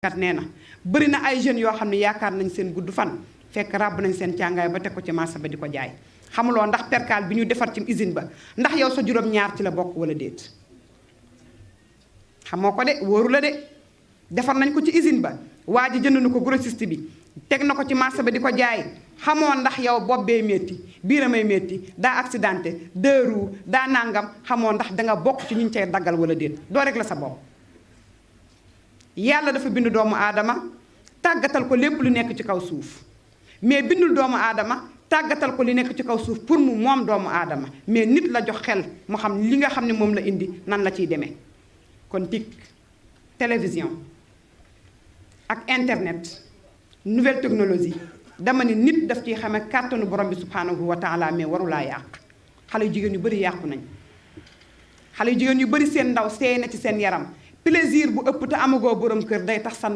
kat nee na bëri na ay jeunes yoo xam ne yaakaar nañ seen gudd fan fekk ràbb nañ seen càngaay ba teg ko ci marché ba di ko jaay xamuloo ndax perkaal bi ñu defar ci usine ba ndax yow sa juróom-ñaar ci la bokk wala déet xamoo ko de wóoru la de defar nañ ko ci usine ba waa ji jënd na ko grossiste bi teg na ko ci marché ba di ko jaay xamoo ndax yow bopp bee métti biiramay métti daa accidenté deux roues daa nangam xamoo ndax danga bokk ci ñu cay daggal wala déet doo rek la sa bopp yàlla dafa bind doomu aadama tàggatal ko lépp lu nekk ci kaw suuf mais bindul doomu aadama tàggatal ko li nekk ci kaw suuf pour mu moom doomu aadama mais nit la jox xel mu xam li nga xam ne moom la indi nan la ciy demee kon TIC télévision ak internet nouvelle technologie dama ne nit daf ciy xame kàttanu borom bi subhanahu wa taala mais warulaa yàq xale yu jigéen yu bëri yàqu nañ xale yu jigéen yu bëri seen ndaw seey na ci seen yaram plaisir bu ëpp te amagoo borom kër day tax sa